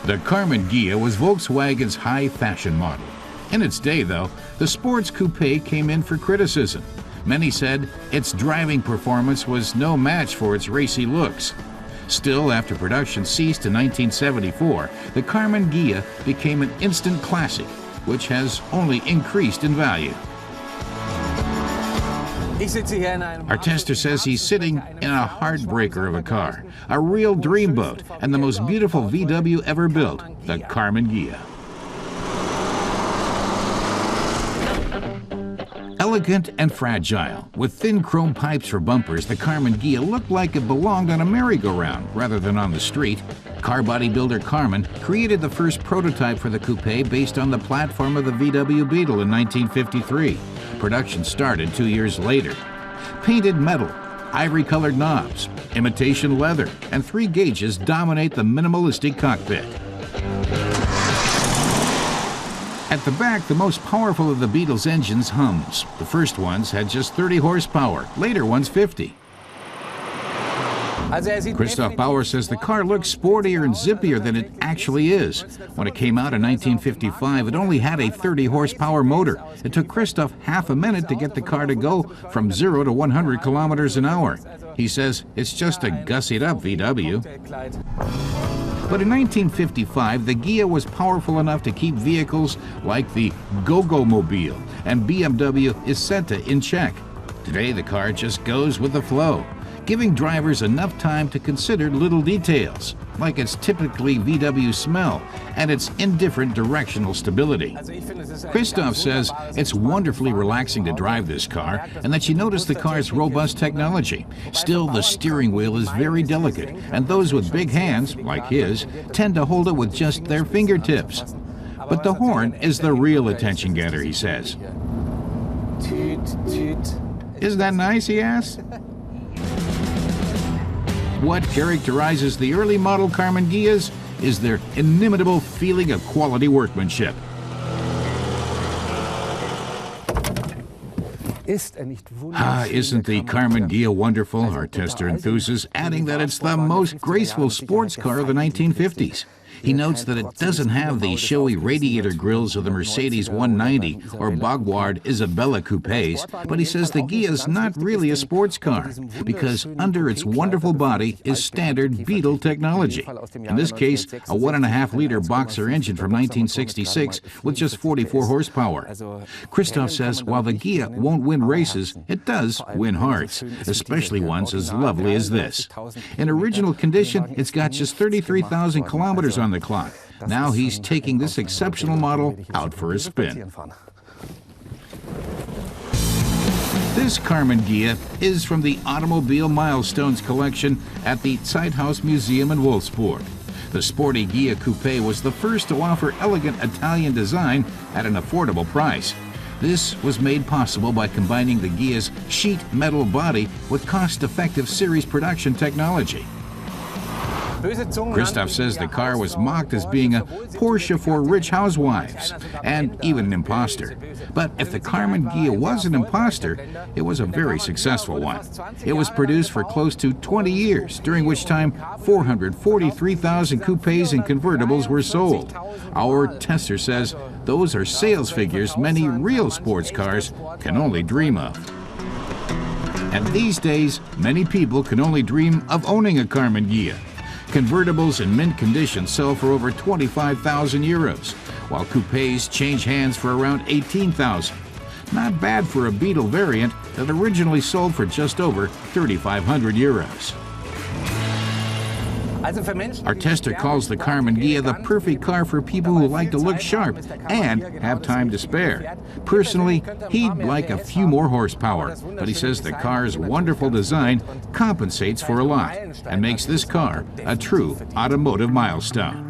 The Karmann Ghia was Volkswagen's high-fashion model. In its day, though, the sports coupe came in for criticism. Many said its driving performance was no match for its racy looks. Still, after production ceased in 1974, the Karmann Ghia became an instant classic, which has only increased in value. Our tester says he's sitting in a heartbreaker of a car, a real dreamboat, and the most beautiful VW ever built, the Karmann Ghia. Elegant and fragile, with thin chrome pipes for bumpers, the Karmann Ghia looked like it belonged on a merry-go-round rather than on the street. Car body builder Karmann created the first prototype for the coupe based on the platform of the VW Beetle in 1953. Production started 2 years later. Painted metal, ivory-colored knobs, imitation leather, and 3 gauges dominate the minimalistic cockpit. At the back, the most powerful of the Beetle's engines hums. The first ones had just 30 horsepower, later ones 50. Christoph Bauer says the car looks sportier and zippier than it actually is. When it came out in 1955, it only had a 30 horsepower motor. It took Christoph half a minute to get the car to go from 0 to 100 kilometers an hour. He says it's just a gussied up VW. But in 1955, the Ghia was powerful enough to keep vehicles like the Go-Go-Mobile and BMW Isetta in check. Today, the car just goes with the flow, giving drivers enough time to consider little details, like its typically VW smell and its indifferent directional stability. Christoph says it's wonderfully relaxing to drive this car and that you notice the car's robust technology. Still, the steering wheel is very delicate, and those with big hands, like his, tend to hold it with just their fingertips. But the horn is the real attention getter, he says. Isn't that nice, he asks? What characterizes the early model Karmann Ghias is their inimitable feeling of quality workmanship. Isn't the Karmann Ghia wonderful, our tester enthuses, adding that it's the most graceful sports car of the 1950s. He notes that it doesn't have the showy radiator grills of the Mercedes 190 or Bogward Isabella coupes, but he says the Ghia is not really a sports car because under its wonderful body is standard Beetle technology. In this case, a 1.5-liter boxer engine from 1966 with just 44 horsepower. Christoph says while the Ghia won't win races, it does win hearts, especially ones as lovely as this. In original condition, it's got just 33,000 kilometers on the clock. Now he's taking this exceptional model out for a spin. This Karmann Ghia is from the Automobile Milestones collection at the Zeithaus Museum in Wolfsburg. The sporty Ghia coupe was the first to offer elegant Italian design at an affordable price. This was made possible by combining the Ghia's sheet metal body with cost-effective series production technology. Christoph says the car was mocked as being a Porsche for rich housewives, and even an imposter. But if the Karmann Ghia was an imposter, it was a very successful one. It was produced for close to 20 years, during which time 443,000 coupes and convertibles were sold. Our tester says those are sales figures many real sports cars can only dream of. And these days, many people can only dream of owning a Karmann Ghia. Convertibles in mint condition sell for over 25,000 euros, while coupes change hands for around 18,000. Not bad for a Beetle variant that originally sold for just over 3,500 euros. Our tester calls the Karmann Ghia the perfect car for people who like to look sharp and have time to spare. Personally, he'd like a few more horsepower, but he says the car's wonderful design compensates for a lot and makes this car a true automotive milestone.